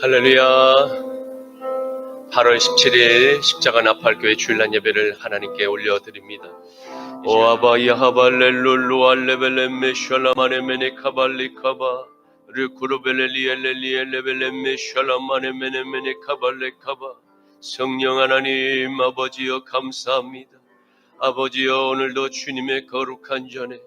할렐루야. 8월 17일 십자가 나팔교회 주일날 예배를 하나님께 올려드립니다. 오 아바 야하발렐룰루 알레벨레메 샬라마네메네 카발리카바 르쿠르벨레리엘레리엘레벨레메 샬라마네메네메네 카발레카바. 성령 하나님 아버지여 감사합니다. 아버지여 오늘도 주님의 거룩한 전에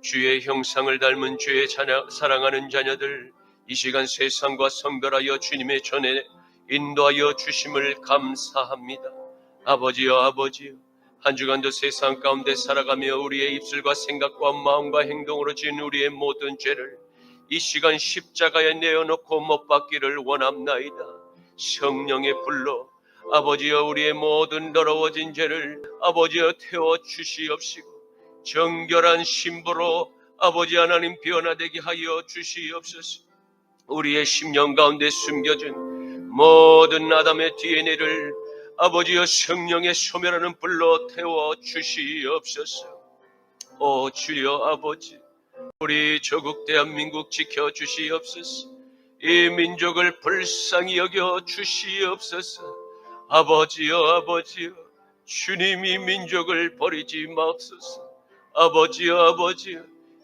주의 형상을 닮은 주의 사랑하는 자녀들 이 시간 세상과 성별하여 주님의 전에 인도하여 주심을 감사합니다. 아버지여 한 주간도 세상 가운데 살아가며 우리의 입술과 생각과 마음과 행동으로 지은 우리의 모든 죄를 이 시간 십자가에 내어놓고 못 박기를 원합나이다. 성령의 불로 아버지여 우리의 모든 더러워진 죄를 아버지여 태워 주시옵시고 정결한 신부로 아버지 하나님 변화되게 하여 주시옵소서. 우리의 심령 가운데 숨겨진 모든 아담의 DNA를 아버지여 성령의 소멸하는 불로 태워 주시옵소서. 오 주여 아버지, 우리 조국 대한민국 지켜주시옵소서. 이 민족을 불쌍히 여겨 주시옵소서. 아버지여 주님이 민족을 버리지 마옵소서. 아버지여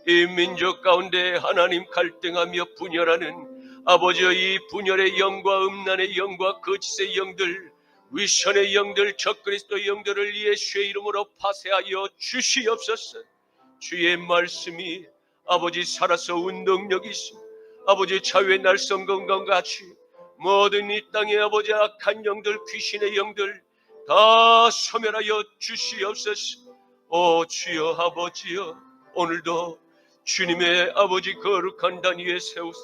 이 민족 가운데 하나님 갈등하며 분열하는 아버지여 이 분열의 영과 음란의 영과 거짓의 영들, 위선의 영들, 적그리스도의 영들을 예수의 이름으로 파쇄하여 주시옵소서. 주의 말씀이 아버지 살아서 운동력이 있습니다. 아버지 자유의 날성건강 같이 모든 이 땅의 아버지 악한 영들, 귀신의 영들 다 소멸하여 주시옵소서. 오 주여 아버지여, 오늘도 주님의 아버지 거룩한 단 위에 세우사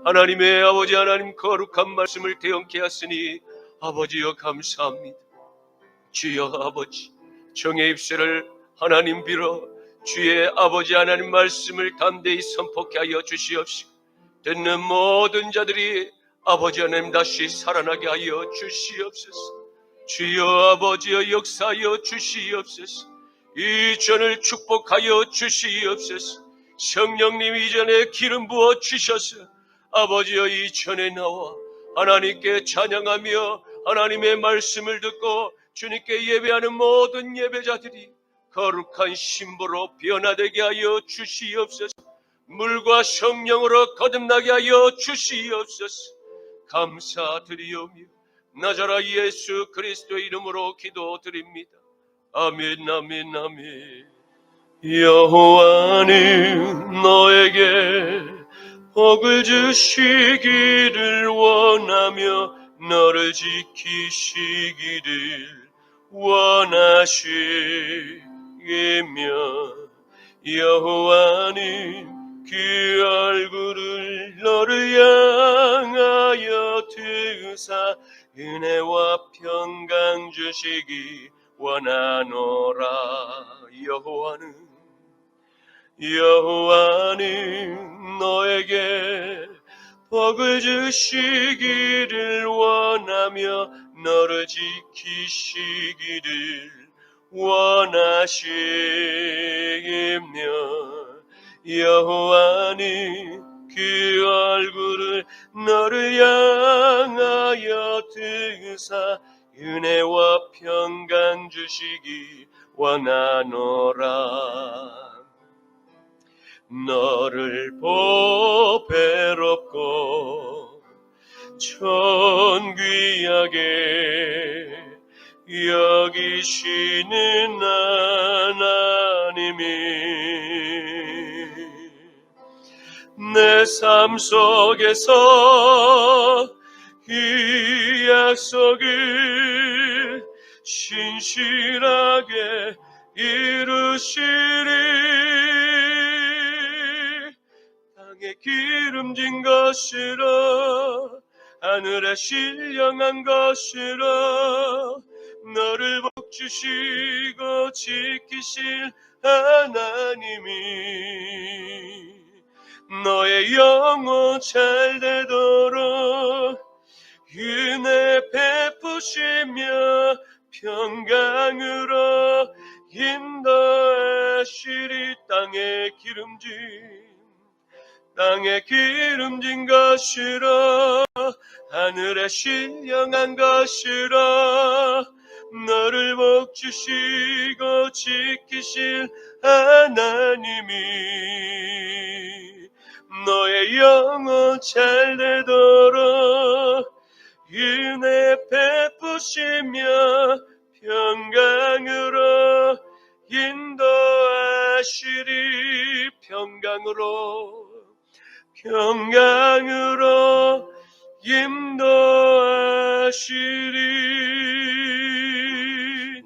하나님의 아버지 하나님 거룩한 말씀을 대언케 하시니 아버지여 감사합니다. 주여 아버지, 정의 입술을 하나님 빌어 주의 아버지 하나님 말씀을 담대히 선포케 하여 주시옵시고 듣는 모든 자들이 아버지 하나님 다시 살아나게 하여 주시옵소서. 주여 아버지여 역사하여 주시옵소서. 이 전을 축복하여 주시옵소서. 성령님 이전에 기름 부어 주셔서 아버지여 이 전에 나와 하나님께 찬양하며 하나님의 말씀을 듣고 주님께 예배하는 모든 예배자들이 거룩한 신부로 변화되게 하여 주시옵소서. 물과 성령으로 거듭나게 하여 주시옵소서. 감사드리오며 나자라 예수 그리스도의 이름으로 기도드립니다. 아멘 아멘 아멘. 여호와는 너에게 복을 주시기를 원하며 너를 지키시기를 원하시며 여호와는 그 얼굴을 너를 향하여 드사 은혜와 평강 주시기 원하노라. 여호와는 너에게 복을 주시기를 원하며 너를 지키시기를 원하시며 여호와는 그 얼굴을 너를 향하여 드사 은혜와 평강 주시기 원하노라. 너를 보배롭고 존귀하게 여기시는 하나님이 내 삶 속에서 이 약속을 신실하게 이루시리. 땅에 기름진 것이라 하늘에 신령한 것이라 너를 복주시고 지키실 하나님이 너의 영혼 잘 되도록 은혜 베푸시며 평강으로 인도하시리. 땅에 기름진 땅에 기름진 것이라 하늘에 신령한 것이라 너를 복주시고 지키실 하나님이 너의 영혼 잘되도록 은혜 베푸시며 평강으로 인도하시리 평강으로 인도하시리.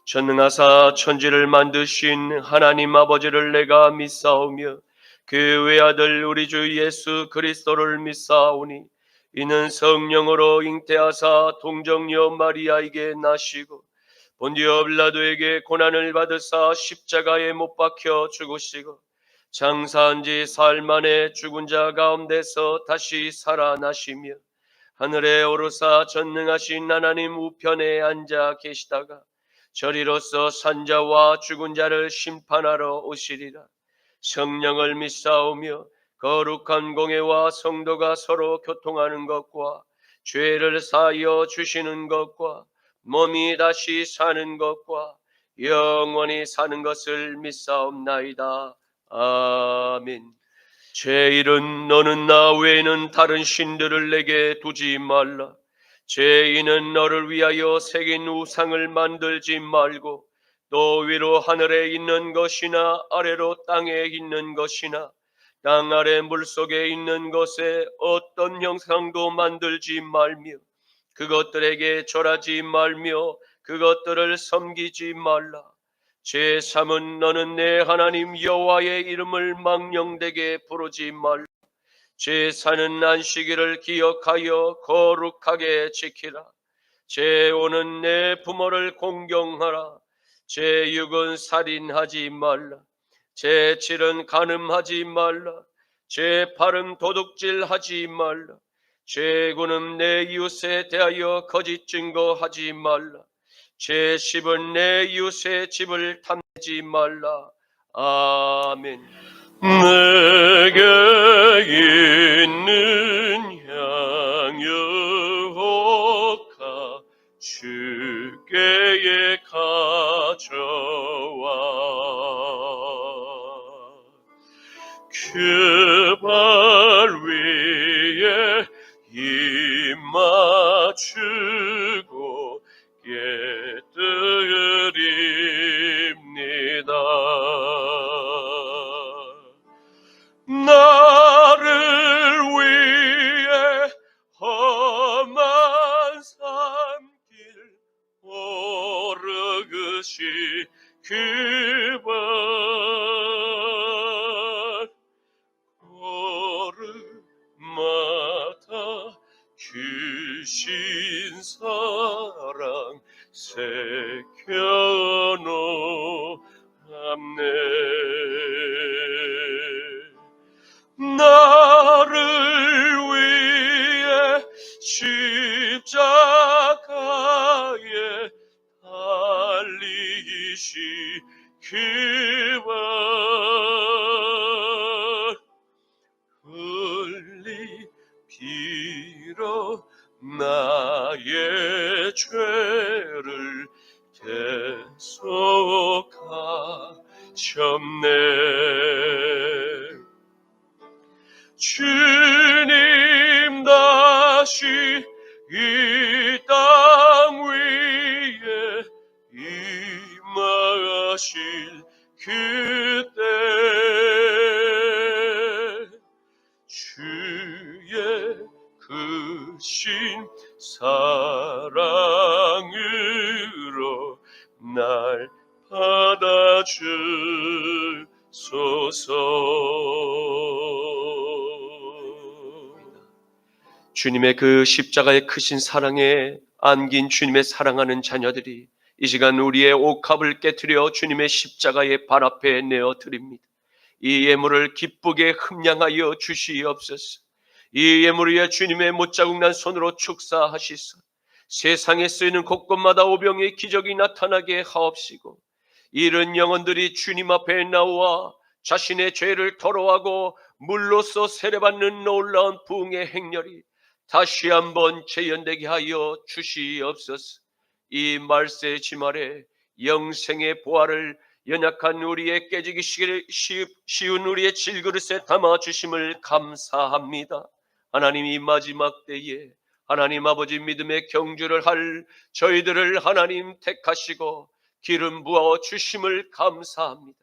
전능하사 천지를 만드신 하나님 아버지를 내가 믿사오며 그 외아들 우리 주 예수 그리스도를 믿사오니 이는 성령으로 잉태하사 동정녀 마리아에게 나시고 본디오 빌라도에게 고난을 받으사 십자가에 못 박혀 죽으시고 장사한 지 사흘 만에 죽은 자 가운데서 다시 살아나시며 하늘에 오르사 전능하신 하나님 우편에 앉아 계시다가 저리로서 산자와 죽은 자를 심판하러 오시리라. 성령을 믿사오며 거룩한 공회와 성도가 서로 교통하는 것과 죄를 사하여 주시는 것과 몸이 다시 사는 것과 영원히 사는 것을 믿사옵나이다. 아멘. 제1은 너는 나 외에는 다른 신들을 내게 두지 말라. 제2는 너를 위하여 새긴 우상을 만들지 말고 또 위로 하늘에 있는 것이나 아래로 땅에 있는 것이나 땅 아래 물속에 있는 것에 어떤 형상도 만들지 말며 그것들에게 절하지 말며 그것들을 섬기지 말라. 제3은 너는 내 하나님 여호와의 이름을 망령되게 부르지 말라. 제4는 안식일을 기억하여 거룩하게 지키라. 제5는 내 부모를 공경하라. 제6은 살인하지 말라. 제7은 간음하지 말라. 제8은 도둑질하지 말라. 제9는 내 이웃에 대하여 거짓 증거하지 말라. 제10은 내 이웃의 집을 탐내지 말라. 아멘. 내게 있는 향유호가 주께에 가져와 그 발 위에 입 맞추고 깨뜨립니다. 나를 위해 험한 산길 오르그시 그 발 걸음마다 주신 사랑 새겨놓았네. 나를 위해 십자가에 달리시 그 발 흘리 빌어 나의 죄를 대속하셨네. 주님 다시 이 땅 위에 임하실 그때 주의 크신 사랑으로 날 받아주소서. 주님의 그 십자가의 크신 사랑에 안긴 주님의 사랑하는 자녀들이 이 시간 우리의 옥합을 깨트려 주님의 십자가의 발 앞에 내어드립니다. 이 예물을 기쁘게 흠양하여 주시옵소서. 이 예물 위에 주님의 못자국난 손으로 축사하시소. 세상에 쓰이는 곳곳마다 오병의 기적이 나타나게 하옵시고 이른 영혼들이 주님 앞에 나와 자신의 죄를 토로하고 물로써 세례받는 놀라운 부흥의 행렬이 다시 한번 재현되게 하여 주시옵소서. 이 말세 지말에 영생의 보화를 연약한 우리의 깨지기 쉬운 우리의 질그릇에 담아 주심을 감사합니다. 하나님, 이 마지막 때에 하나님 아버지 믿음의 경주를 할 저희들을 하나님 택하시고 기름 부어 주심을 감사합니다.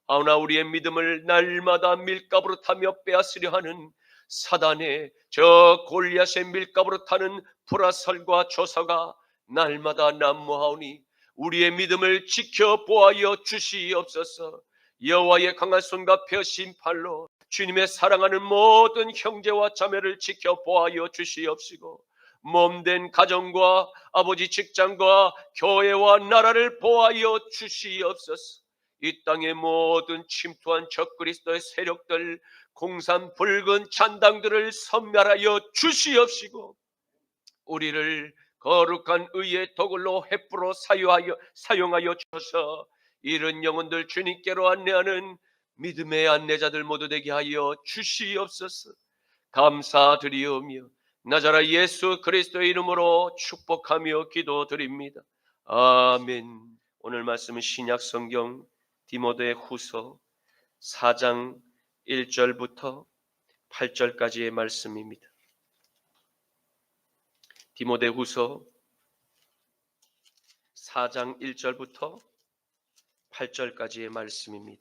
아우나 우리의 믿음을 날마다 밀가부로 타며 빼앗으려 하는 사단의 저 골리앗의 밀가부로 타는 불화살과 조사가 날마다 난무하오니 우리의 믿음을 지켜 보아여 주시옵소서. 여호와의 강한 손과 펴신 팔로 주님의 사랑하는 모든 형제와 자매를 지켜 보아여 주시옵시고, 몸된 가정과 아버지 직장과 교회와 나라를 보아여 주시옵소서. 이 땅의 모든 침투한 적그리스도의 세력들, 공산 붉은 잔당들을 섬멸하여 주시옵시고, 우리를 거룩한 의의 도굴로 횃불로 사용하여 주셔서 이른 영혼들 주님께로 안내하는 믿음의 안내자들 모두 되게 하여 주시옵소서. 감사드리오며 나자라 예수 그리스도의 이름으로 축복하며 기도드립니다. 아멘. 오늘 말씀은 신약 성경 디모데 후서 4장 1절부터 8절까지의 말씀입니다. 디모데 후서 4장 1절부터 8절까지의 말씀입니다.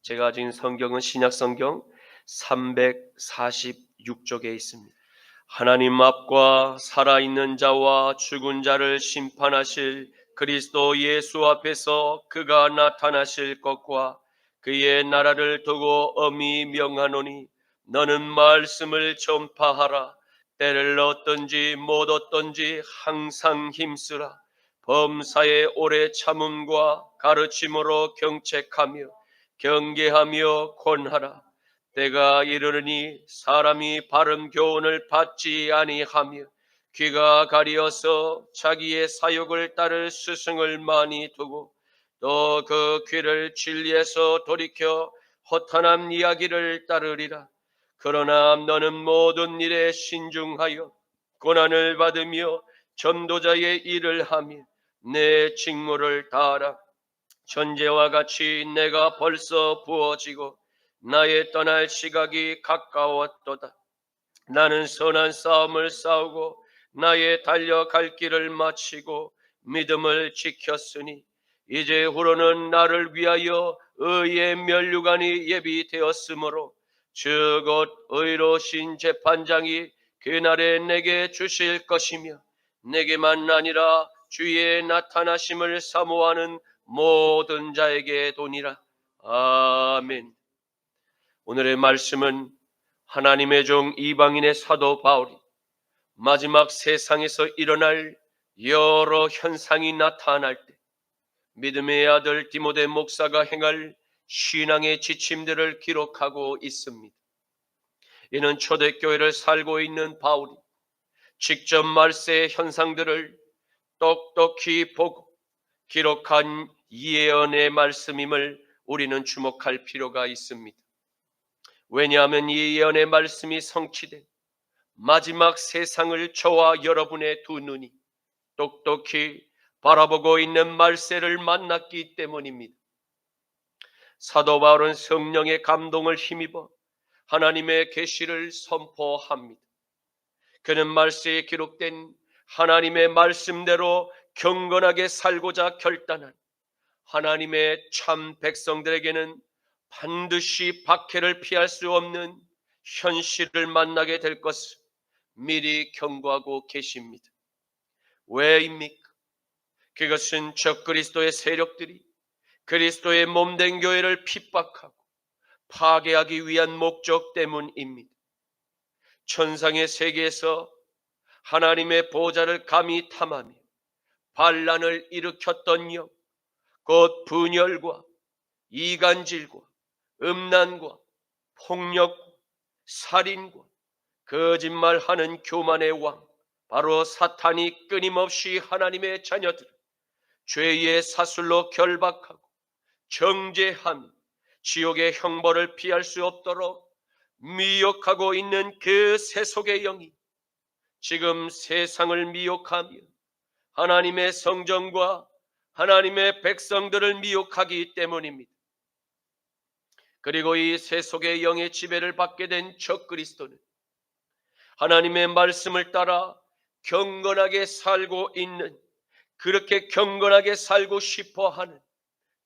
제가 가진 성경은 신약 성경 346쪽에 있습니다. 하나님 앞과 살아있는 자와 죽은 자를 심판하실 그리스도 예수 앞에서 그가 나타나실 것과 그의 나라를 두고 엄히 명하노니, 너는 말씀을 전파하라. 때를 얻든지 못 얻든지 항상 힘쓰라. 범사에 오래 참음과 가르침으로 경책하며 경계하며 권하라. 때가 이르르니 사람이 바른 교훈을 받지 아니하며 귀가 가리어서 자기의 사욕을 따를 스승을 많이 두고 또 그 귀를 진리에서 돌이켜 허탄한 이야기를 따르리라. 그러나 너는 모든 일에 신중하여 고난을 받으며 전도자의 일을 하며 내 직무를 다하라. 전제와 같이 내가 벌써 부어지고 나의 떠날 시각이 가까웠도다. 나는 선한 싸움을 싸우고 나의 달려갈 길을 마치고 믿음을 지켰으니 이제 후로는 나를 위하여 의의 면류관이 예비되었으므로 즉 곧 의로우신 재판장이 그날에 내게 주실 것이며 내게만 아니라 주의 나타나심을 사모하는 모든 자에게 도니라. 아멘. 오늘의 말씀은 하나님의 종 이방인의 사도 바울이 마지막 세상에서 일어날 여러 현상이 나타날 때 믿음의 아들 디모데 목사가 행할 신앙의 지침들을 기록하고 있습니다. 이는 초대교회를 살고 있는 바울이 직접 말세의 현상들을 똑똑히 보고 기록한 예언의 말씀임을 우리는 주목할 필요가 있습니다. 왜냐하면 이 예언의 말씀이 성취된 마지막 세상을 저와 여러분의 두 눈이 똑똑히 바라보고 있는 말세를 만났기 때문입니다. 사도 바울은 성령의 감동을 힘입어 하나님의 계시를 선포합니다. 그는 말세에 기록된 하나님의 말씀대로 경건하게 살고자 결단한 하나님의 참 백성들에게는 반드시 박해를 피할 수 없는 현실을 만나게 될 것을 미리 경고하고 계십니다. 왜입니까? 그것은 적그리스도의 세력들이 그리스도의 몸된 교회를 핍박하고 파괴하기 위한 목적 때문입니다. 천상의 세계에서 하나님의 보좌를 감히 탐하며 반란을 일으켰던 영, 곧 분열과 이간질과 음란과 폭력과 살인과 거짓말하는 교만의 왕, 바로 사탄이 끊임없이 하나님의 자녀들을 죄의 사슬로 결박하고 정죄하며 지옥의 형벌을 피할 수 없도록 미혹하고 있는 그 세속의 영이 지금 세상을 미혹하며 하나님의 성전과 하나님의 백성들을 미혹하기 때문입니다. 그리고 이 세속의 영의 지배를 받게 된 적그리스도는 하나님의 말씀을 따라 경건하게 살고 있는, 그렇게 경건하게 살고 싶어하는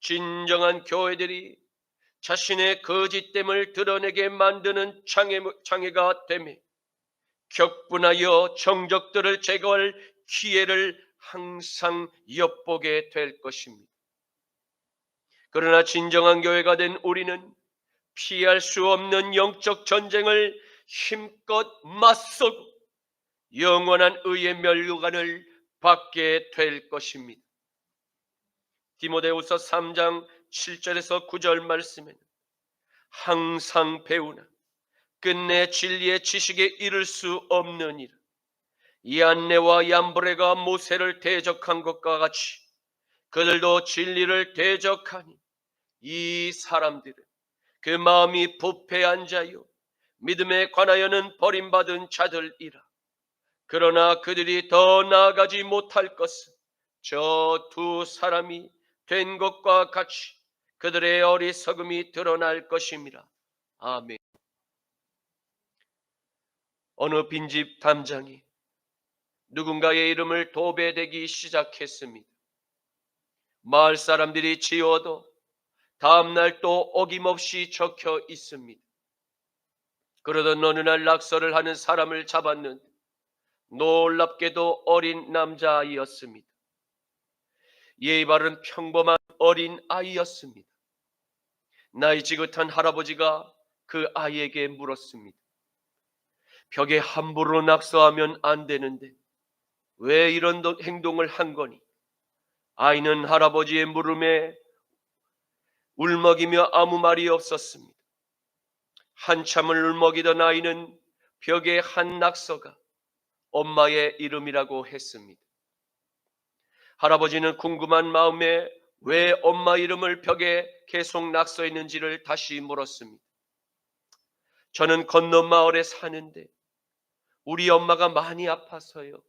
진정한 교회들이 자신의 거짓됨을 드러내게 만드는 장애가 되며 격분하여 정적들을 제거할 기회를 항상 엿보게 될 것입니다. 그러나 진정한 교회가 된 우리는 피할 수 없는 영적 전쟁을 힘껏 맞서고 영원한 의의 멸류관을 받게 될 것입니다. 디모데후서 3장 7절에서 9절 말씀에는 항상 배우나 끝내 진리의 지식에 이를 수 없느니라. 얀네와 얀브레가 모세를 대적한 것과 같이 그들도 진리를 대적하니 이 사람들은 그 마음이 부패한 자요 믿음에 관하여는 버림받은 자들이라. 그러나 그들이 더 나아가지 못할 것은 저 두 사람이 된 것과 같이 그들의 어리석음이 드러날 것임이라. 아멘. 어느 빈집 담장이 누군가의 이름을 도배되기 시작했습니다. 마을 사람들이 지워도 다음날 또 어김없이 적혀 있습니다. 그러던 어느 날 낙서를 하는 사람을 잡았는데 놀랍게도 어린 남자아이였습니다. 예의 바른 평범한 어린 아이였습니다. 나이 지긋한 할아버지가 그 아이에게 물었습니다. 벽에 함부로 낙서하면 안 되는데 왜 이런 행동을 한 거니? 아이는 할아버지의 물음에 울먹이며 아무 말이 없었습니다. 한참을 울먹이던 아이는 벽에 한 낙서가 엄마의 이름이라고 했습니다. 할아버지는 궁금한 마음에 왜 엄마 이름을 벽에 계속 낙서했는지를 다시 물었습니다. 저는 건너 마을에 사는데 우리 엄마가 많이 아파서요.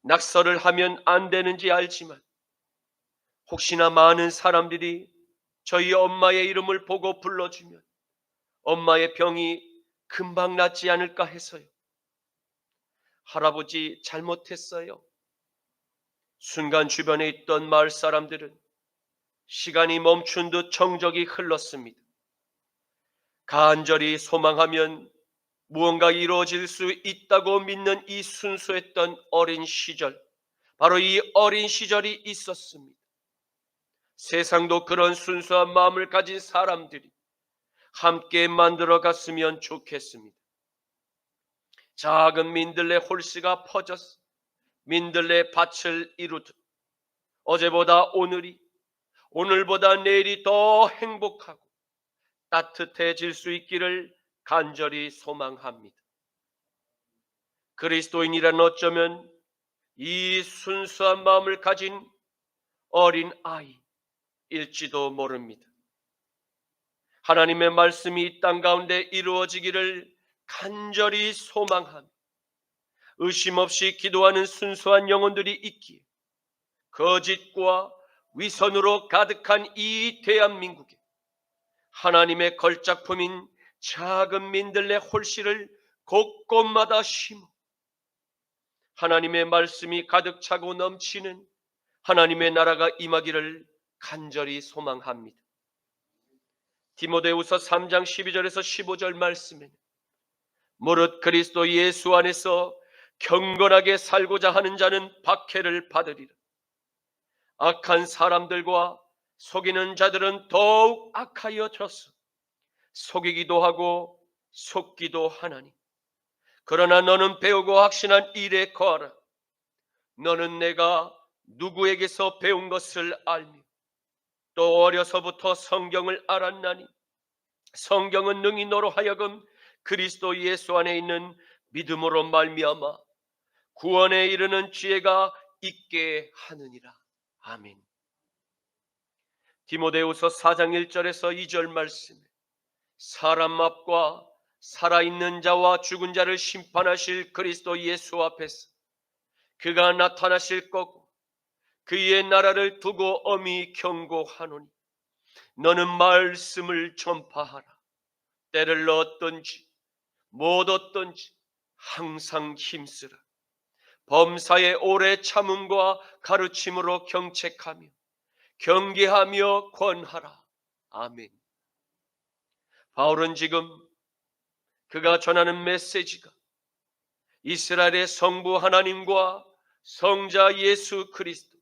낙서를 하면 안 되는지 알지만 혹시나 많은 사람들이 저희 엄마의 이름을 보고 불러주면 엄마의 병이 금방 낫지 않을까 해서요. 할아버지 잘못했어요. 순간 주변에 있던 마을 사람들은 시간이 멈춘 듯 정적이 흘렀습니다. 간절히 소망하면 무언가 이루어질 수 있다고 믿는 이 순수했던 어린 시절, 바로 이 어린 시절이 있었습니다. 세상도 그런 순수한 마음을 가진 사람들이 함께 만들어 갔으면 좋겠습니다. 작은 민들레 홀씨가 퍼져서 민들레 밭을 이루듯 어제보다 오늘이, 오늘보다 내일이 더 행복하고 따뜻해질 수 있기를 간절히 소망합니다. 그리스도인이란 어쩌면 이 순수한 마음을 가진 어린 아이일지도 모릅니다. 하나님의 말씀이 이 땅 가운데 이루어지기를 간절히 소망하며 의심 없이 기도하는 순수한 영혼들이 있기에 거짓과 위선으로 가득한 이 대한민국에 하나님의 걸작품인 작은 민들레 홀씨를 곳곳마다 심어 하나님의 말씀이 가득 차고 넘치는 하나님의 나라가 임하기를 간절히 소망합니다. 디모데후서 3장 12절에서 15절 말씀에는 무릇 그리스도 예수 안에서 경건하게 살고자 하는 자는 박해를 받으리라. 악한 사람들과 속이는 자들은 더욱 악하여져서 속이기도 하고 속기도 하나니 그러나 너는 배우고 확신한 일에 거하라. 너는 내가 누구에게서 배운 것을 알며 또 어려서부터 성경을 알았나니 성경은 능히 너로 하여금 그리스도 예수 안에 있는 믿음으로 말미암아 구원에 이르는 지혜가 있게 하느니라. 아멘. 디모데후서 4장 1절에서 2절 말씀에 사람 앞과 살아있는 자와 죽은 자를 심판하실 그리스도 예수 앞에서 그가 나타나실 거고 그의 나라를 두고 엄히 경고하노니 너는 말씀을 전파하라. 때를 얻든지 못 얻든지 항상 힘쓰라. 범사의 오래 참음과 가르침으로 경책하며 경계하며 권하라. 아멘. 바울은 지금 그가 전하는 메시지가 이스라엘의 성부 하나님과 성자 예수 그리스도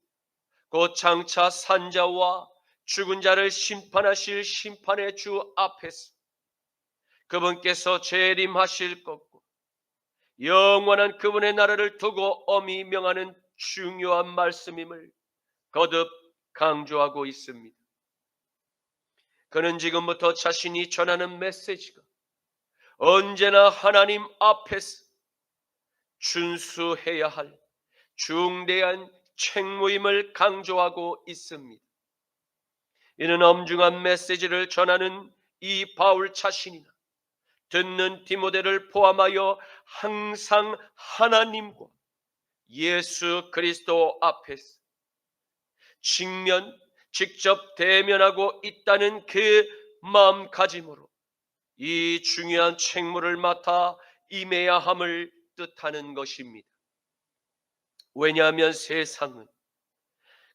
곧 장차 산자와 죽은 자를 심판하실 심판의 주 앞에서 그분께서 재림하실 것고 영원한 그분의 나라를 두고 엄히 명하는 중요한 말씀임을 거듭 강조하고 있습니다. 그는 지금부터 자신이 전하는 메시지가 언제나 하나님 앞에서 준수해야 할 중대한 책무임을 강조하고 있습니다. 이는 엄중한 메시지를 전하는 이 바울 자신이나 듣는 디모데를 포함하여 항상 하나님과 예수 그리스도 앞에서 직접 대면하고 있다는 그 마음가짐으로 이 중요한 책무를 맡아 임해야 함을 뜻하는 것입니다. 왜냐하면 세상은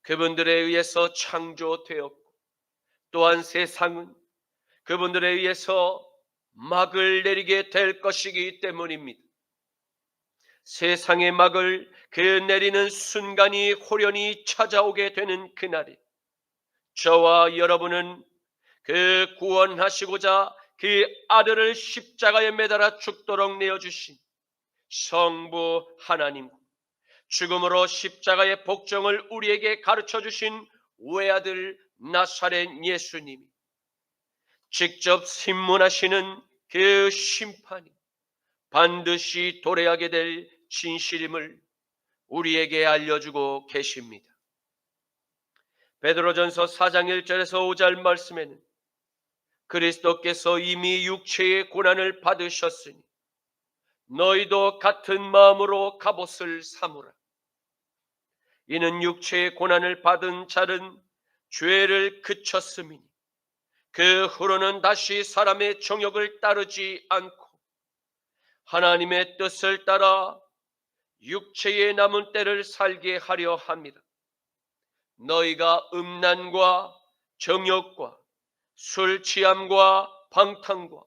그분들에 의해서 창조되었고 또한 세상은 그분들에 의해서 막을 내리게 될 것이기 때문입니다. 세상의 막을 그 내리는 순간이 호련히 찾아오게 되는 그날에 저와 여러분은 그 구원하시고자 그 아들을 십자가에 매달아 죽도록 내어주신 성부 하나님과 죽음으로 십자가의 복종을 우리에게 가르쳐주신 외아들 나사렛 예수님이 직접 심문하시는 그 심판이 반드시 도래하게 될 진실임을 우리에게 알려주고 계십니다. 베드로전서 4장 1절에서 5절 말씀에는 그리스도께서 이미 육체의 고난을 받으셨으니 너희도 같은 마음으로 갑옷을 삼으라. 이는 육체의 고난을 받은 자는 죄를 그쳤음이니 그 후로는 다시 사람의 정욕을 따르지 않고 하나님의 뜻을 따라 육체의 남은 때를 살게 하려 합니다. 너희가 음란과 정욕과 술 취함과 방탕과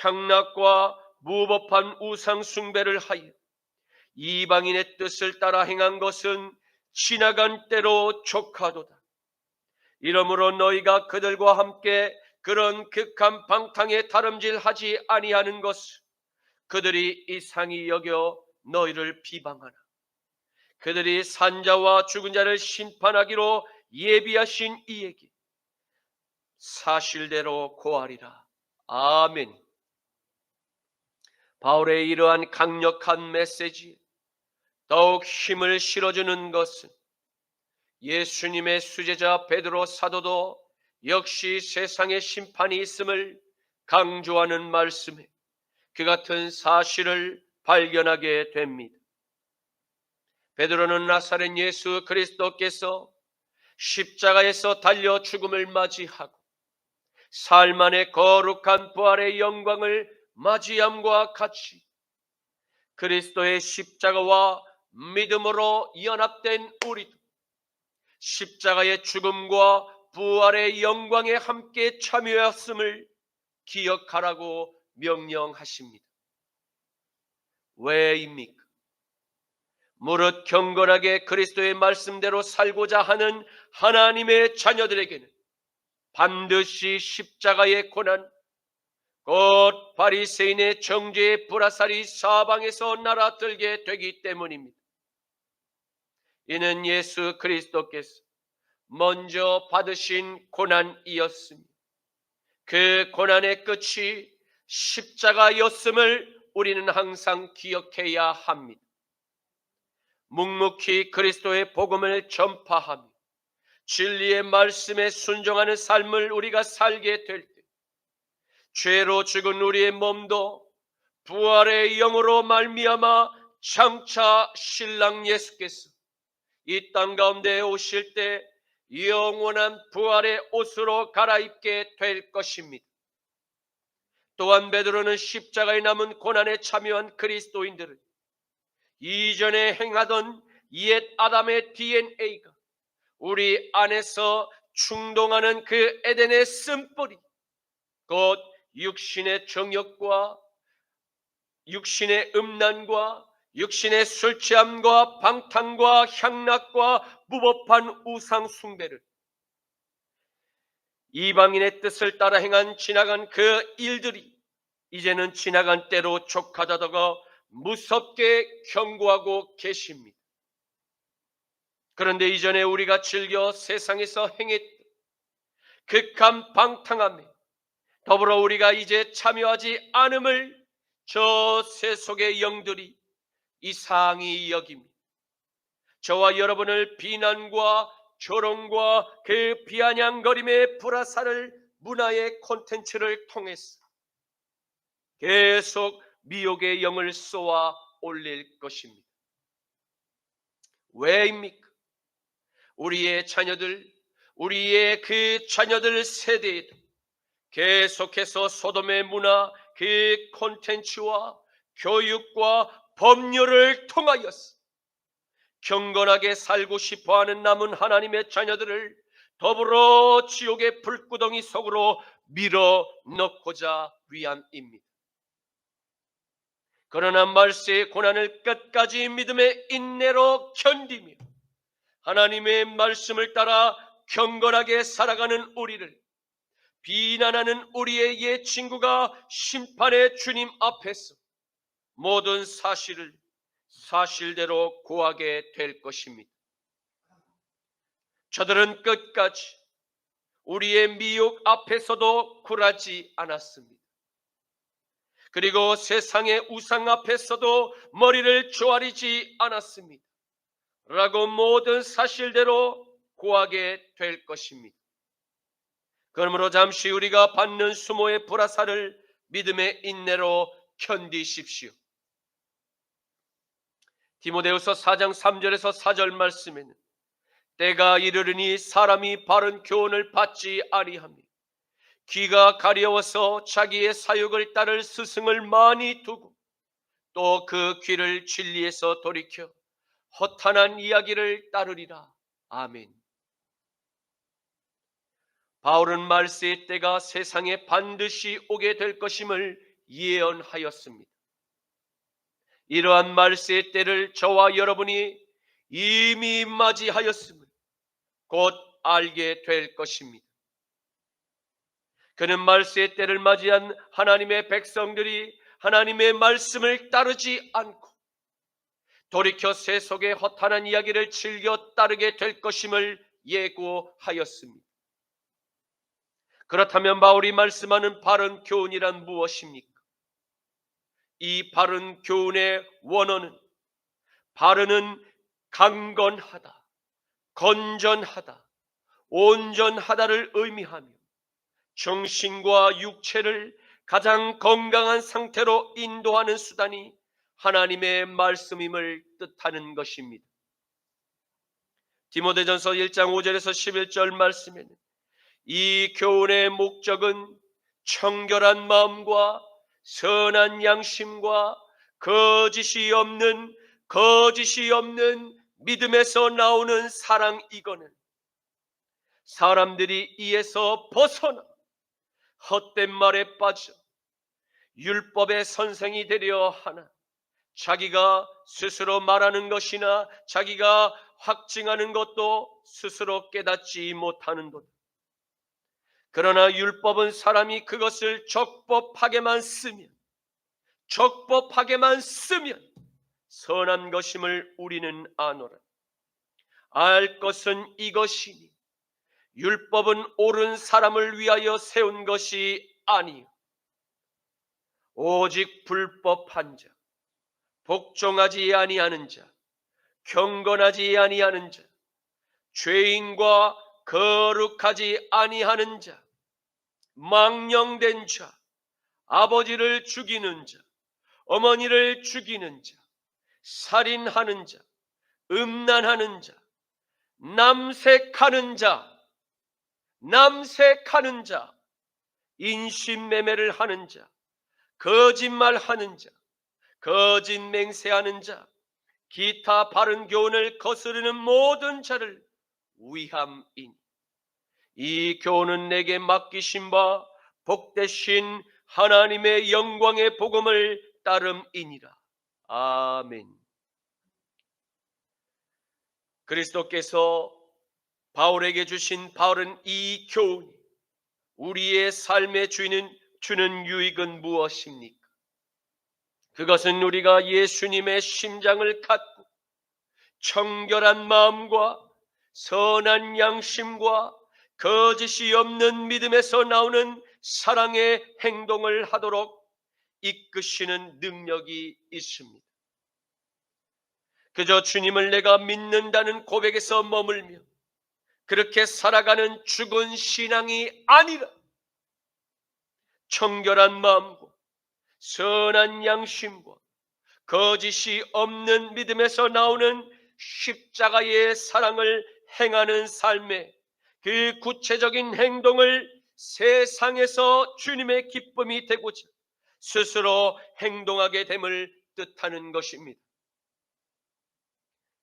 향락과 무법한 우상 숭배를 하여 이방인의 뜻을 따라 행한 것은 지나간 때로 족하도다. 이러므로 너희가 그들과 함께 그런 극한 방탕에 다름질하지 아니하는 것을 그들이 이상히 여겨 너희를 비방하나 그들이 산자와 죽은 자를 심판하기로 예비하신 이에게 사실대로 고하리라. 아멘. 바울의 이러한 강력한 메시지 더욱 힘을 실어주는 것은 예수님의 수제자 베드로 사도도 역시 세상의 심판이 있음을 강조하는 말씀에 그 같은 사실을 발견하게 됩니다. 베드로는 나사렛 예수 그리스도께서 십자가에서 달려 죽음을 맞이하고 삶 안의 거룩한 부활의 영광을 맞이함과 같이 그리스도의 십자가와 믿음으로 연합된 우리도 십자가의 죽음과 부활의 영광에 함께 참여했음을 기억하라고 명령하십니다. 왜입니까? 무릇 경건하게 그리스도의 말씀대로 살고자 하는 하나님의 자녀들에게는 반드시 십자가의 고난, 곧 바리새인의 정죄의 불화살이 사방에서 날아들게 되기 때문입니다. 이는 예수 그리스도께서 먼저 받으신 고난이었으며 그 고난의 끝이 십자가였음을 우리는 항상 기억해야 합니다. 묵묵히 그리스도의 복음을 전파하며 진리의 말씀에 순종하는 삶을 우리가 살게 될 때, 죄로 죽은 우리의 몸도 부활의 영으로 말미암아 장차 신랑 예수께서 이 땅 가운데 오실 때 영원한 부활의 옷으로 갈아입게 될 것입니다. 또한 베드로는 십자가에 남은 고난에 참여한 그리스도인들을 이전에 행하던 옛 아담의 DNA가 우리 안에서 충동하는 그 에덴의 쓴뿌리, 곧 육신의 정욕과 육신의 음란과 육신의 술취함과 방탕과 향락과 무법한 우상 숭배를, 이방인의 뜻을 따라 행한 지나간 그 일들이 이제는 지나간 때로 족하다가 무섭게 경고하고 계십니다. 그런데 이전에 우리가 즐겨 세상에서 행했던 극한 방탕함에 더불어 우리가 이제 참여하지 않음을 저 세속의 영들이 이상히 여깁니다. 저와 여러분을 비난과 조롱과 그 비아냥거림의 불화살을 문화의 콘텐츠를 통해서 계속 미혹의 영을 쏘아 올릴 것입니다. 왜입니까? 우리의 자녀들, 우리의 그 자녀들 세대에도 계속해서 소돔의 문화, 그 콘텐츠와 교육과 법률을 통하여서 경건하게 살고 싶어하는 남은 하나님의 자녀들을 더불어 지옥의 불구덩이 속으로 밀어넣고자 위함입니다. 그러나 말세의 고난을 끝까지 믿음의 인내로 견디며 하나님의 말씀을 따라 경건하게 살아가는 우리를 비난하는 우리의 옛 친구가 심판의 주님 앞에서 모든 사실을 사실대로 고하게 될 것입니다. 저들은 끝까지 우리의 미혹 앞에서도 굴하지 않았습니다. 그리고 세상의 우상 앞에서도 머리를 조아리지 않았습니다. 라고 모든 사실대로 고하게 될 것입니다. 그러므로 잠시 우리가 받는 수모의 불화살을 믿음의 인내로 견디십시오. 디모데후서 4장 3절에서 4절 말씀에는 때가 이르르니 사람이 바른 교훈을 받지 아니하며 귀가 가려워서 자기의 사욕을 따를 스승을 많이 두고 또 그 귀를 진리에서 돌이켜 허탄한 이야기를 따르리라. 아멘. 바울은 말세의 때가 세상에 반드시 오게 될 것임을 예언하였습니다. 이러한 말세의 때를 저와 여러분이 이미 맞이하였음을 곧 알게 될 것입니다. 그는 말세의 때를 맞이한 하나님의 백성들이 하나님의 말씀을 따르지 않고 돌이켜 세속의 허탄한 이야기를 즐겨 따르게 될 것임을 예고하였습니다. 그렇다면 바울이 말씀하는 바른 교훈이란 무엇입니까? 이 바른 교훈의 원어는 바르는 강건하다, 건전하다, 온전하다를 의미하며 정신과 육체를 가장 건강한 상태로 인도하는 수단이 하나님의 말씀임을 뜻하는 것입니다. 디모데전서 1장 5절에서 11절 말씀에는 이 교훈의 목적은 청결한 마음과 선한 양심과 거짓이 없는 믿음에서 나오는 사랑이거늘 사람들이 이에서 벗어나 헛된 말에 빠져 율법의 선생이 되려 하나 자기가 스스로 말하는 것이나 자기가 확증하는 것도 스스로 깨닫지 못하는도다. 그러나 율법은 사람이 그것을 적법하게만 쓰면 선한 것임을 우리는 아노라. 알 것은 이것이니 율법은 옳은 사람을 위하여 세운 것이 아니요 오직 불법한 자, 복종하지 아니하는 자, 경건하지 아니하는 자, 죄인과 거룩하지 아니하는 자, 망령된 자, 아버지를 죽이는 자, 어머니를 죽이는 자, 살인하는 자, 음란하는 자, 남색하는 자, 인신매매를 하는 자, 거짓말하는 자, 거짓 맹세하는 자, 기타 바른 교훈을 거스르는 모든 자를 위함이니 이 교훈은 내게 맡기신 바 복되신 하나님의 영광의 복음을 따름이니라. 아멘. 그리스도께서 바울에게 주신 바울은 이 교훈이 우리의 삶의 주는 유익은 무엇입니까? 그것은 우리가 예수님의 심장을 갖고 청결한 마음과 선한 양심과 거짓이 없는 믿음에서 나오는 사랑의 행동을 하도록 이끄시는 능력이 있습니다. 그저 주님을 내가 믿는다는 고백에서 머물며 그렇게 살아가는 죽은 신앙이 아니라 청결한 마음과 선한 양심과 거짓이 없는 믿음에서 나오는 십자가의 사랑을 행하는 삶의 그 구체적인 행동을 세상에서 주님의 기쁨이 되고자 스스로 행동하게 됨을 뜻하는 것입니다.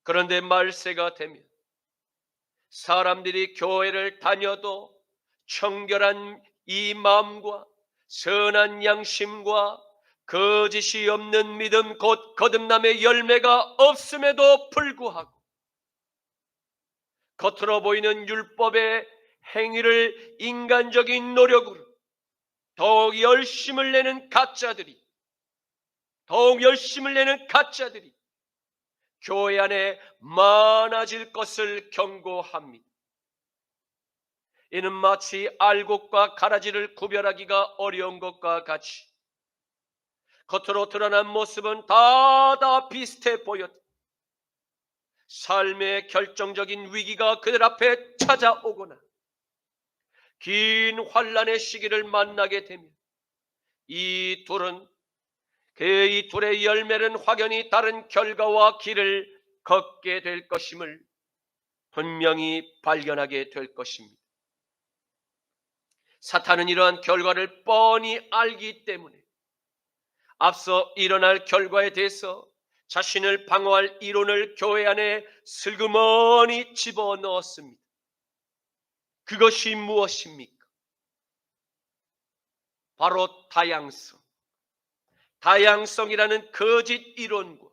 그런데 말세가 되면 사람들이 교회를 다녀도 청결한 이 마음과 선한 양심과 거짓이 없는 믿음 곧 거듭남의 열매가 없음에도 불구하고 겉으로 보이는 율법의 행위를 인간적인 노력으로 더욱 열심을 내는 가짜들이 교회 안에 많아질 것을 경고합니다. 이는 마치 알곡과 가라지를 구별하기가 어려운 것과 같이 겉으로 드러난 모습은 다 비슷해 보였다. 삶의 결정적인 위기가 그들 앞에 찾아오거나 긴 환난의 시기를 만나게 되면 이 둘의 열매는 확연히 다른 결과와 길을 걷게 될 것임을 분명히 발견하게 될 것입니다. 사탄은 이러한 결과를 뻔히 알기 때문에 앞서 일어날 결과에 대해서 자신을 방어할 이론을 교회 안에 슬그머니 집어넣었습니다. 그것이 무엇입니까? 바로 다양성이라는 거짓 이론과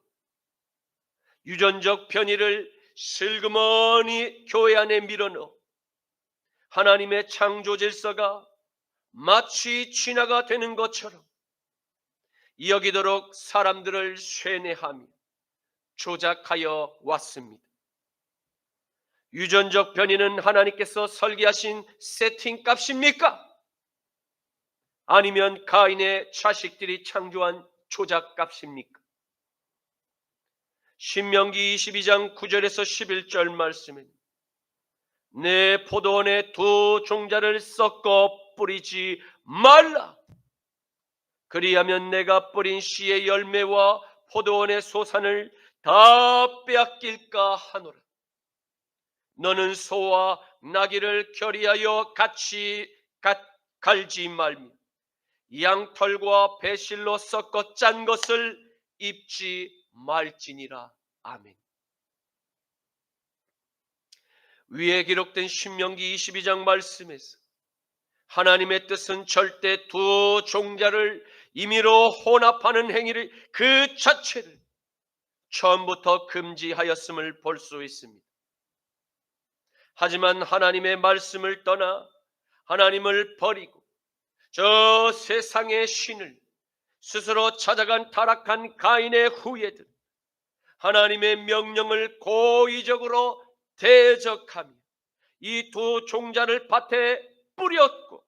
유전적 편의를 슬그머니 교회 안에 밀어넣어 하나님의 창조 질서가 마치 진화가 되는 것처럼 여기도록 사람들을 쇠뇌하며 조작하여 왔습니다. 유전적 변이는 하나님께서 설계하신 세팅 값입니까? 아니면 가인의 자식들이 창조한 조작 값입니까? 신명기 22장 9절에서 11절 말씀은 내 포도원에 두 종자를 섞어 뿌리지 말라. 그리하면 내가 뿌린 씨의 열매와 포도원의 소산을 다 빼앗길까 하노라. 너는 소와 나귀를 결의하여 같이 갈지 말며 양털과 배실로 섞어 짠 것을 입지 말지니라. 아멘. 위에 기록된 신명기 22장 말씀에서 하나님의 뜻은 절대 두 종자를 임의로 혼합하는 행위를 그 자체를 처음부터 금지하였음을 볼 수 있습니다. 하지만 하나님의 말씀을 떠나 하나님을 버리고 저 세상의 신을 스스로 찾아간 타락한 가인의 후예들, 하나님의 명령을 고의적으로 대적하며 이 두 종자를 밭에 뿌렸고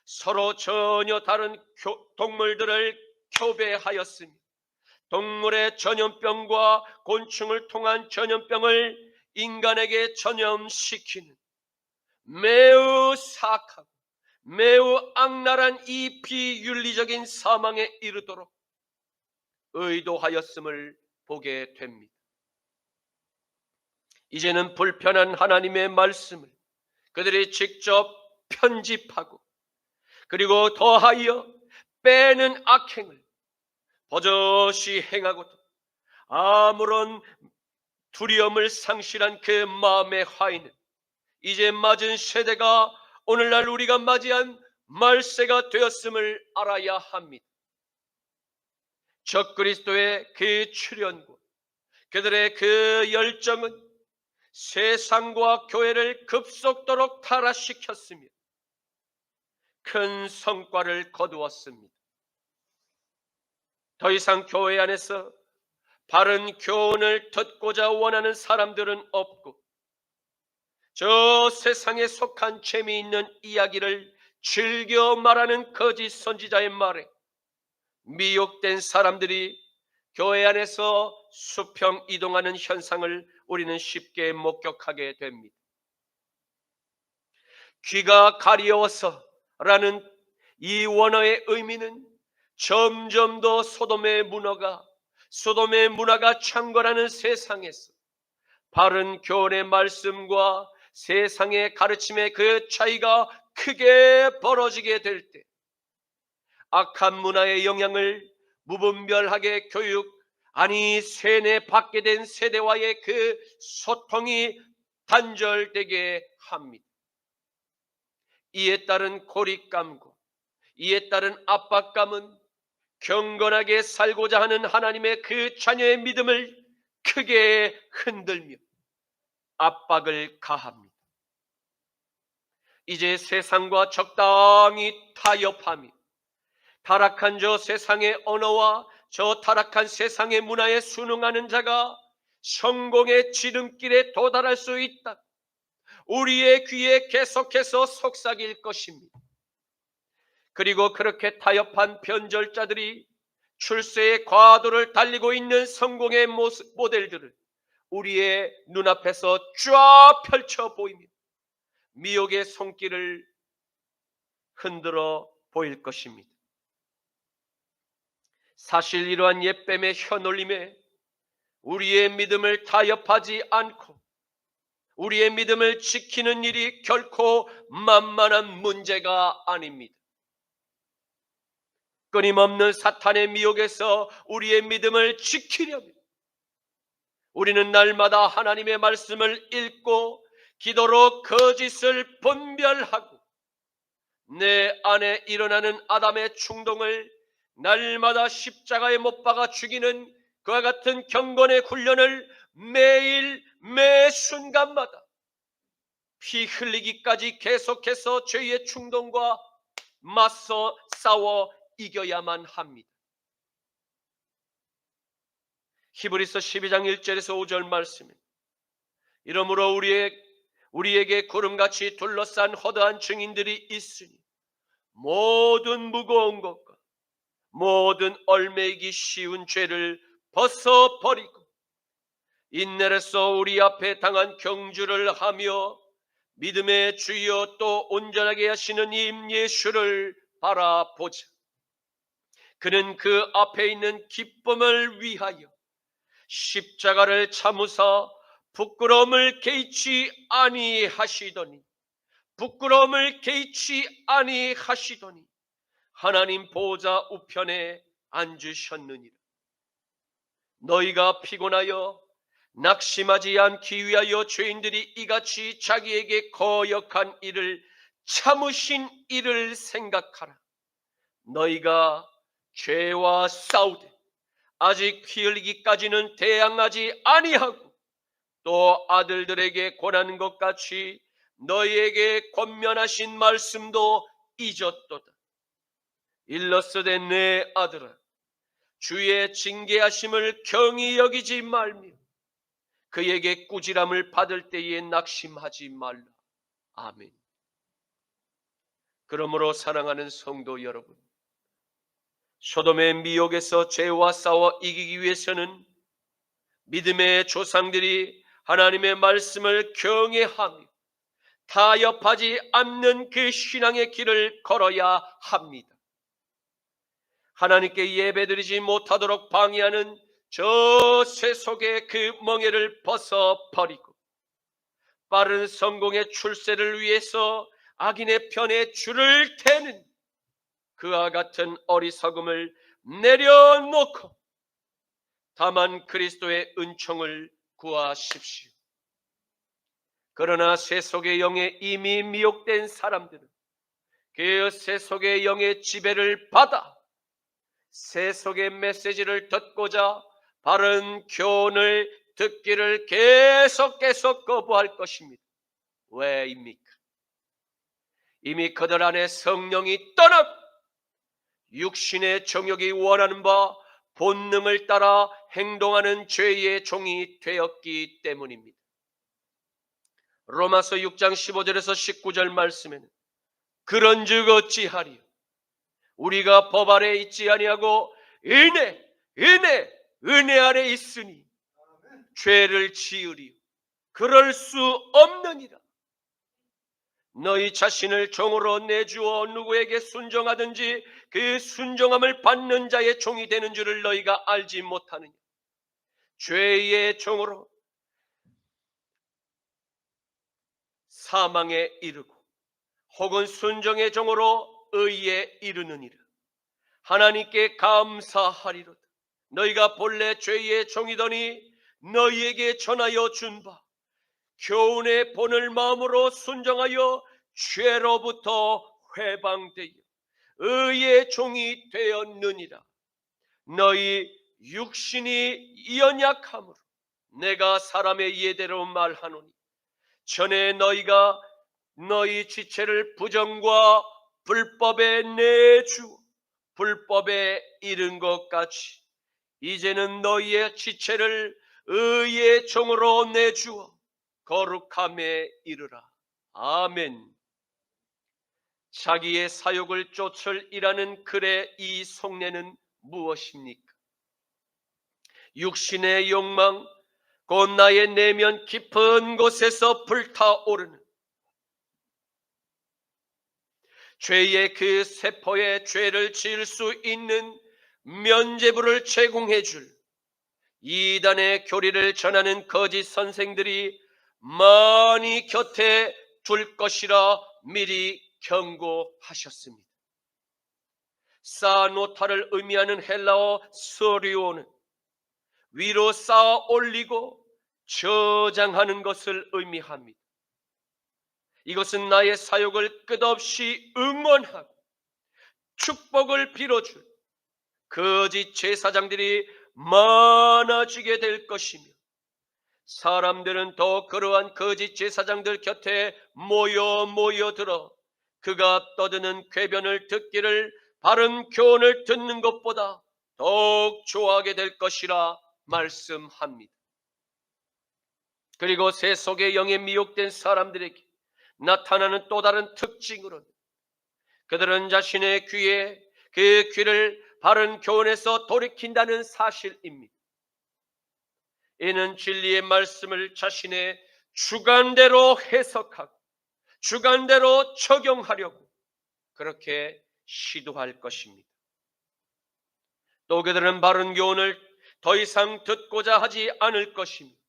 서로 전혀 다른 동물들을 교배하였으며 동물의 전염병과 곤충을 통한 전염병을 인간에게 전염시키는 매우 사악하고 매우 악랄한 이 비윤리적인 사망에 이르도록 의도하였음을 보게 됩니다. 이제는 불편한 하나님의 말씀을 그들이 직접 편집하고 그리고 더하여 빼는 악행을 버젓이 행하고도 아무런 두려움을 상실한 그 마음의 화인은 이제 맞은 세대가 오늘날 우리가 맞이한 말세가 되었음을 알아야 합니다. 적그리스도의 그 출현과 그들의 그 열정은 세상과 교회를 급속도로 타락시켰으며 큰 성과를 거두었습니다. 더 이상 교회 안에서 바른 교훈을 듣고자 원하는 사람들은 없고 저 세상에 속한 재미있는 이야기를 즐겨 말하는 거짓 선지자의 말에 미혹된 사람들이 교회 안에서 수평 이동하는 현상을 우리는 쉽게 목격하게 됩니다. 귀가 가려워서 라는 이 원어의 의미는 점점 더 소돔의 문화가 창궐하는 세상에서 바른 교훈의 말씀과 세상의 가르침의 그 차이가 크게 벌어지게 될 때 악한 문화의 영향을 무분별하게 세뇌받게 된 세대와의 그 소통이 단절되게 합니다. 이에 따른 고립감과 이에 따른 압박감은 경건하게 살고자 하는 하나님의 그 자녀의 믿음을 크게 흔들며 압박을 가합니다. 이제 세상과 적당히 타협하며 타락한 저 세상의 언어와 저 타락한 세상의 문화에 순응하는 자가 성공의 지름길에 도달할 수 있다. 우리의 귀에 계속해서 속삭일 것입니다. 그리고 그렇게 타협한 변절자들이 출세의 과도를 달리고 있는 성공의 모델들을 우리의 눈앞에서 쫙 펼쳐 보이며 미혹의 손길을 흔들어 보일 것입니다. 사실 이러한 옛뱀의 혀놀림에 우리의 믿음을 타협하지 않고 우리의 믿음을 지키는 일이 결코 만만한 문제가 아닙니다. 끊임없는 사탄의 미혹에서 우리의 믿음을 지키려면 우리는 날마다 하나님의 말씀을 읽고 기도로 거짓을 분별하고 내 안에 일어나는 아담의 충동을 날마다 십자가에 못 박아 죽이는 그와 같은 경건의 훈련을 매일 매 순간마다 피 흘리기까지 계속해서 죄의 충동과 맞서 싸워 이겨야만 합니다. 히브리서 12장 1절에서 5절 말씀입니다. 이러므로 우리에게 구름같이 둘러싼 허다한 증인들이 있으니 모든 무거운 것과 모든 얼매이기 쉬운 죄를 벗어버리고 인내로써 우리 앞에 당한 경주를 하며 믿음의 주여 또 온전하게 하시는 임 예수를 바라보자. 그는 그 앞에 있는 기쁨을 위하여 십자가를 참으사 부끄러움을 개의치 아니하시더니 하나님 보좌 우편에 앉으셨느니라. 너희가 피곤하여 낙심하지 않기 위하여 죄인들이 이같이 자기에게 거역한 일을 참으신 일을 생각하라. 너희가 죄와 싸우되 아직 피 흘리기까지는 대항하지 아니하고 또 아들들에게 권하는 것 같이 너희에게 권면하신 말씀도 잊었도다. 일러스되 내 아들아, 주의 징계하심을 경히 여기지 말며 그에게 꾸지람을 받을 때에 낙심하지 말라. 아멘. 그러므로 사랑하는 성도 여러분, 소돔의 미혹에서 죄와 싸워 이기기 위해서는 믿음의 조상들이 하나님의 말씀을 경외하며 타협하지 않는 그 신앙의 길을 걸어야 합니다. 하나님께 예배드리지 못하도록 방해하는 저 세속의 그 멍에를 벗어버리고 빠른 성공의 출세를 위해서 악인의 편에 줄을 태는 그와 같은 어리석음을 내려놓고 다만 그리스도의 은총을 구하십시오. 그러나 세속의 영에 이미 미혹된 사람들은 그 세속의 영의 지배를 받아 세속의 메시지를 듣고자 바른 교훈을 듣기를 계속 거부할 것입니다. 왜입니까? 이미 그들 안에 성령이 떠났고 육신의 정욕이 원하는 바 본능을 따라 행동하는 죄의 종이 되었기 때문입니다. 로마서 6장 15절에서 19절 말씀에는 그런즉 어찌하리요? 우리가 법 아래 있지 아니하고 은혜 아래 있으니 죄를 지으리요? 그럴 수 없느니라. 너희 자신을 종으로 내주어 누구에게 순종하든지 그 순종함을 받는 자의 종이 되는 줄을 너희가 알지 못하느냐? 죄의 종으로 사망에 이르고 혹은 순종의 종으로 의에 이르느니라. 하나님께 감사하리로다. 너희가 본래 죄의 종이더니 너희에게 전하여 준 바 교훈의 본을 마음으로 순종하여 죄로부터 회방되어 의의 종이 되었느니라. 너희 육신이 연약함으로 내가 사람의 예대로 말하노니 전에 너희가 너희 지체를 부정과 불법에 내주 불법에 이른 것 같이 이제는 너희의 지체를 의의 종으로 내주어 거룩함에 이르라. 아멘. 자기의 사욕을 쫓으리라는 글의 이 속내는 무엇입니까? 육신의 욕망, 곧 나의 내면 깊은 곳에서 불타오르는 죄의 그 세포에 죄를 지을 수 있는 면죄부를 제공해 줄 이단의 교리를 전하는 거짓 선생들이 많이 곁에 둘 것이라 미리 경고하셨습니다. 쌓아놓다를 의미하는 헬라어 소리오는 위로 쌓아 올리고 저장하는 것을 의미합니다. 이것은 나의 사욕을 끝없이 응원하고 축복을 빌어줄 거짓 제사장들이 많아지게 될 것이며 사람들은 더 그러한 거짓 제사장들 곁에 모여들어 그가 떠드는 궤변을 듣기를 바른 교훈을 듣는 것보다 더욱 좋아하게 될 것이라 말씀합니다. 그리고 세속의 영에 미혹된 사람들에게 나타나는 또 다른 특징으로는 그들은 자신의 귀에 그 귀를 바른 교훈에서 돌이킨다는 사실입니다. 이는 진리의 말씀을 자신의 주관대로 해석하고 주관대로 적용하려고 그렇게 시도할 것입니다. 또 그들은 바른 교훈을 더 이상 듣고자 하지 않을 것입니다.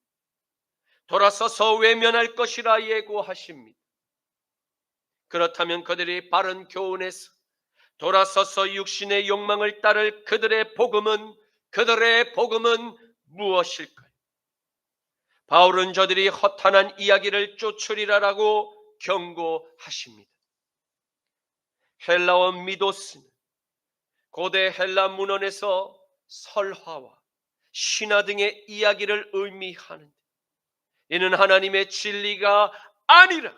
돌아서서 외면할 것이라 예고하십니다. 그렇다면 그들이 바른 교훈에서 돌아서서 육신의 욕망을 따를 그들의 복음은 무엇일까요? 바울은 저들이 허탄한 이야기를 쫓으리라라고 경고하십니다. 헬라어 미도스는 고대 헬라 문헌에서 설화와 신화 등의 이야기를 의미하는데 이는 하나님의 진리가 아니라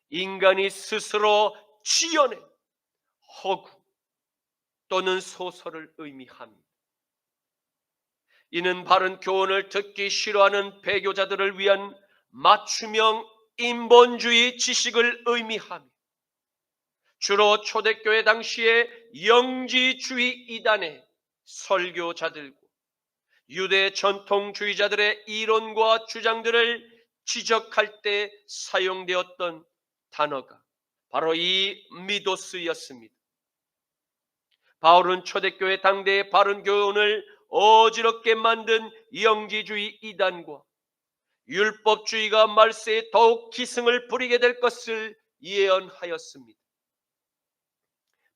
인간이 스스로 지어낸 허구 또는 소설을 의미합니다. 이는 바른 교훈을 듣기 싫어하는 배교자들을 위한 맞춤형 인본주의 지식을 의미하며 주로 초대교회 당시의 영지주의 이단의 설교자들과 유대 전통주의자들의 이론과 주장들을 지적할 때 사용되었던 단어가 바로 이 미도스였습니다. 바울은 초대교회 당대의 바른 교훈을 어지럽게 만든 영지주의 이단과 율법주의가 말세에 더욱 기승을 부리게 될 것을 예언하였습니다.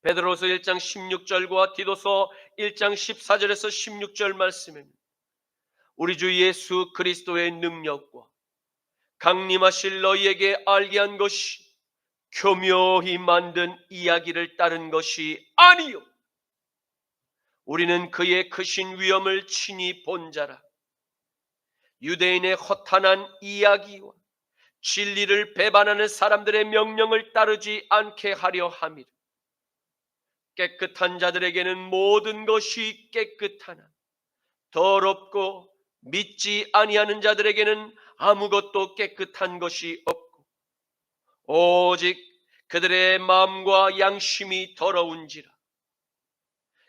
베드로서 1장 16절과 디도서 1장 14절에서 16절 말씀입니다. 우리 주 예수 그리스도의 능력과 강림하실 너희에게 알게 한 것이 교묘히 만든 이야기를 따른 것이 아니요 우리는 그의 크신 위엄을 친히 본 자라. 유대인의 허탄한 이야기와 진리를 배반하는 사람들의 명령을 따르지 않게 하려 함이라. 깨끗한 자들에게는 모든 것이 깨끗하나 더럽고 믿지 아니하는 자들에게는 아무것도 깨끗한 것이 없고 오직 그들의 마음과 양심이 더러운지라.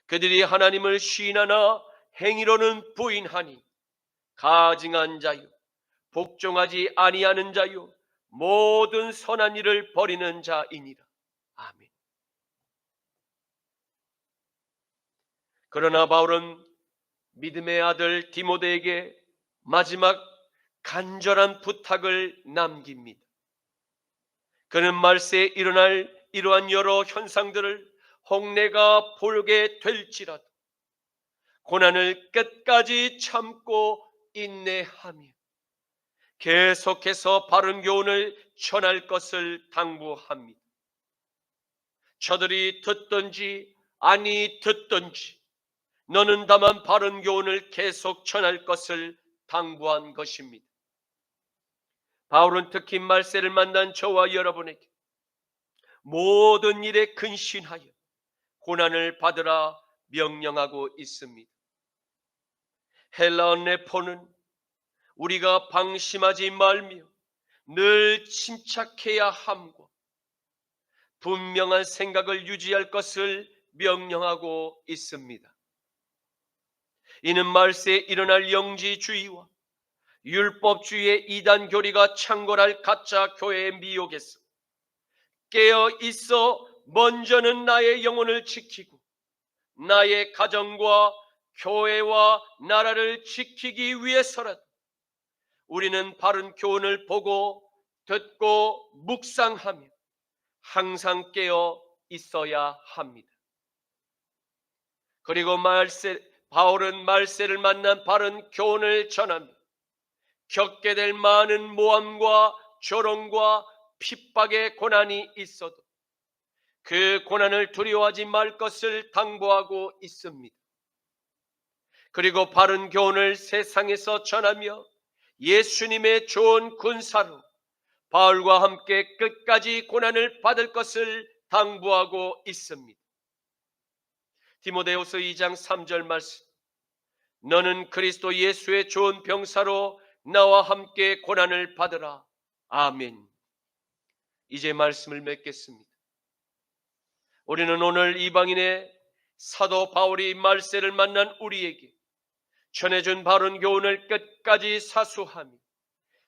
그들이 하나님을 시인하나 행위로는 부인하니 가증한 자요 복종하지 아니하는 자요 모든 선한 일을 버리는 자이니라. 아멘. 그러나 바울은 믿음의 아들 디모데에게 마지막 간절한 부탁을 남깁니다. 그는 말세에 일어날 이러한 여러 현상들을 홍내가 보게 될지라도 고난을 끝까지 참고 인내하며 계속해서 바른 교훈을 전할 것을 당부합니다. 저들이 듣든지 아니 듣든지 너는 다만 바른 교훈을 계속 전할 것을 당부한 것입니다. 바울은 특히 말세를 만난 저와 여러분에게 모든 일에 근신하여 고난을 받으라 명령하고 있습니다. 헬라어 네포는 우리가 방심하지 말며 늘 침착해야 함과 분명한 생각을 유지할 것을 명령하고 있습니다. 이는 말세에 일어날 영지주의와 율법주의의 이단 교리가 창궐할 가짜 교회의 미혹에서 깨어 있어 먼저는 나의 영혼을 지키고 나의 가정과 교회와 나라를 지키기 위해서라도 우리는 바른 교훈을 보고 듣고 묵상하며 항상 깨어 있어야 합니다. 그리고 바울은 말세를 만난 바른 교훈을 전하며 겪게 될 많은 모함과 조롱과 핍박의 고난이 있어도 그 고난을 두려워하지 말 것을 당부하고 있습니다. 그리고 바른 교훈을 세상에서 전하며 예수님의 좋은 군사로 바울과 함께 끝까지 고난을 받을 것을 당부하고 있습니다. 디모데후서 2장 3절 말씀, 너는 그리스도 예수의 좋은 병사로 나와 함께 고난을 받으라. 아멘. 이제 말씀을 맺겠습니다. 우리는 오늘 이방인의 사도 바울이 말세를 만난 우리에게 전해준 바른 교훈을 끝까지 사수하며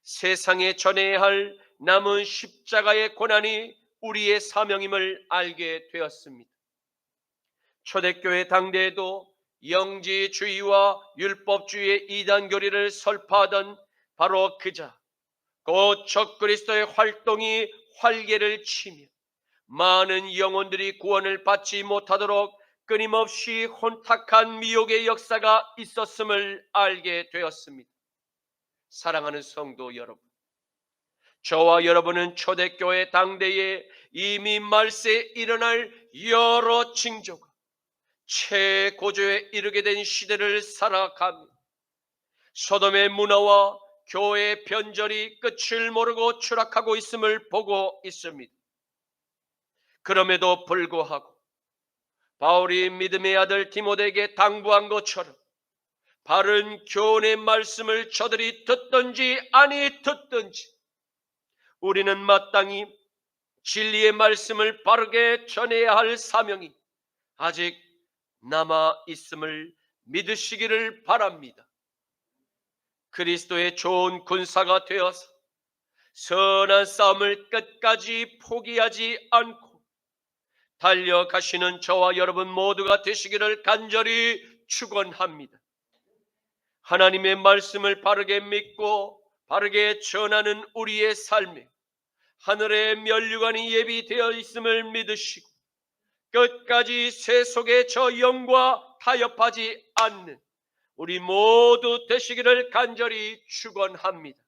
세상에 전해야 할 남은 십자가의 고난이 우리의 사명임을 알게 되었습니다. 초대교회 당대에도 영지주의와 율법주의의 이단 교리를 설파하던 바로 그자 곧 적그리스도의 활동이 활개를 치며 많은 영혼들이 구원을 받지 못하도록 끊임없이 혼탁한 미혹의 역사가 있었음을 알게 되었습니다. 사랑하는 성도 여러분, 저와 여러분은 초대교회 당대에 이미 말세에 일어날 여러 징조가 최고조에 이르게 된 시대를 살아가며 소돔의 문화와 교회의 변절이 끝을 모르고 추락하고 있음을 보고 있습니다. 그럼에도 불구하고 바울이 믿음의 아들 디모데에게 당부한 것처럼 바른 교훈의 말씀을 저들이 듣든지 아니 듣든지 우리는 마땅히 진리의 말씀을 바르게 전해야 할 사명이 아직 남아 있음을 믿으시기를 바랍니다. 그리스도의 좋은 군사가 되어서 선한 싸움을 끝까지 포기하지 않고 달려가시는 저와 여러분 모두가 되시기를 간절히 축원합니다. 하나님의 말씀을 바르게 믿고 바르게 전하는 우리의 삶에 하늘의 면류관이 예비되어 있음을 믿으시고 끝까지 세속의 저 영과 타협하지 않는 우리 모두 되시기를 간절히 축원합니다.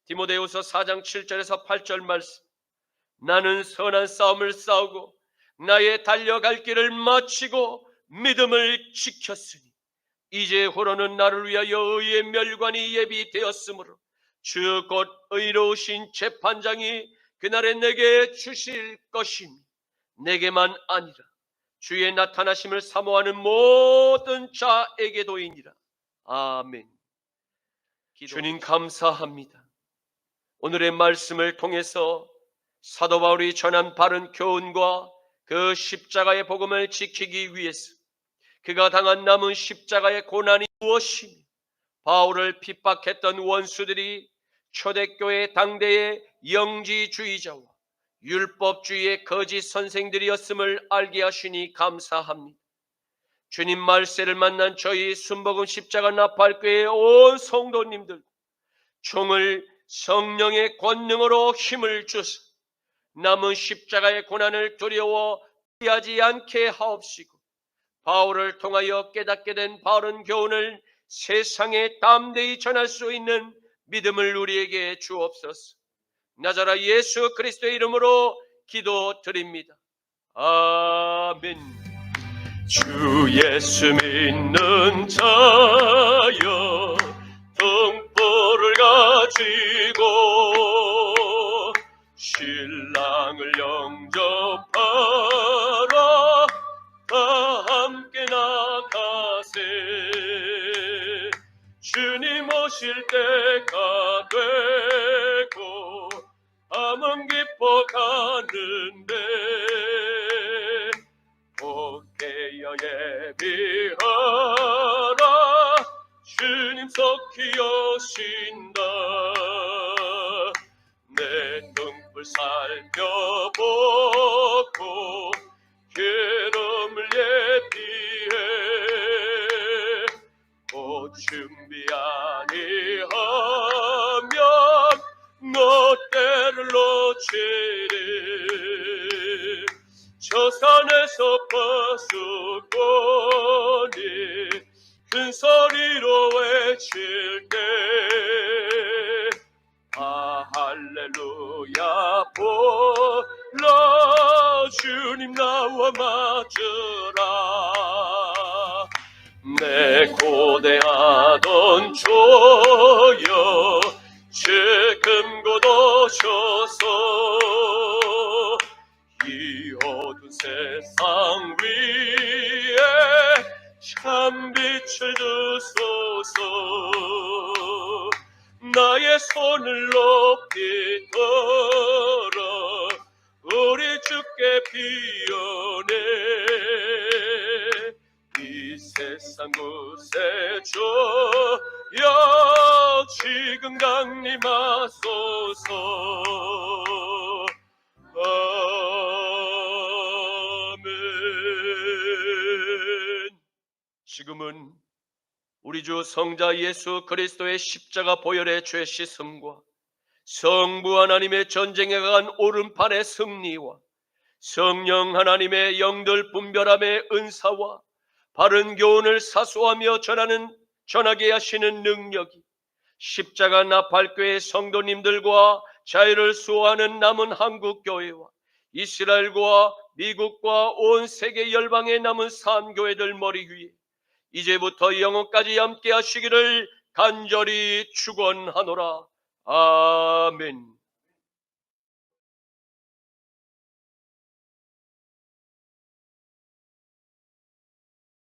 디모데후서 4장 7절에서 8절 말씀, 나는 선한 싸움을 싸우고 나의 달려갈 길을 마치고 믿음을 지켰으니 이제후로는 나를 위하여 의의 멸관이 예비되었으므로 주 곧 의로우신 재판장이 그날에 내게 주실 것이니 내게만 아니라 주의 나타나심을 사모하는 모든 자에게도이니라. 아멘. 주님 감사합니다. 오늘의 말씀을 통해서 사도 바울이 전한 바른 교훈과 그 십자가의 복음을 지키기 위해서 그가 당한 남은 십자가의 고난이 무엇이며 바울을 핍박했던 원수들이 초대교회 당대의 영지주의자와 율법주의의 거짓 선생들이었음을 알게 하시니 감사합니다. 주님 말세를 만난 저희 순복음 십자가 나팔교회의 온 성도님들 종을 성령의 권능으로 힘을 주사 남은 십자가의 고난을 두려워 피하지 않게 하옵시고 바울을 통하여 깨닫게 된 바른 교훈을 세상에 담대히 전할 수 있는 믿음을 우리에게 주옵소서. 나자라 예수 그리스도의 이름으로 기도드립니다. 아멘. 주 예수 믿는 자여 등불을 가지고 신랑을 영접하라 다 함께 나가세. 주님 오실 때가 되고 밤은 깊어가는데 복되어 예비하라. 주님 속히 오신다. 내 등불 살펴보고 기름을 예비해 곧 준비 아니하면 너 때를 놓치리. 저 산에서 파수꾼이 큰 소리로 외칠 때 할렐루야 보라. 주님 나와 맞으라. 내 고대하던 주여 지금 곧 오셔서 이 어두운 세상 위에 참 빛을 두소서. 나의 손을 높이 들어 우리 주께 비어내. 이 세상 구세주여 지금 강림하소서. 아멘. 지금은 우리 주 성자 예수 그리스도의 십자가 보혈의 죄 씻음과 성부 하나님의 전쟁에 간 오른팔의 승리와 성령 하나님의 영들 분별함의 은사와 바른 교훈을 사수하며 전하게 하시는 능력이 십자가 나팔교회 성도님들과 자유를 수호하는 남은 한국교회와 이스라엘과 미국과 온 세계 열방의 남은 산교회들 머리 위에 이제부터 영원까지 함께 하시기를 간절히 축원하노라. 아멘.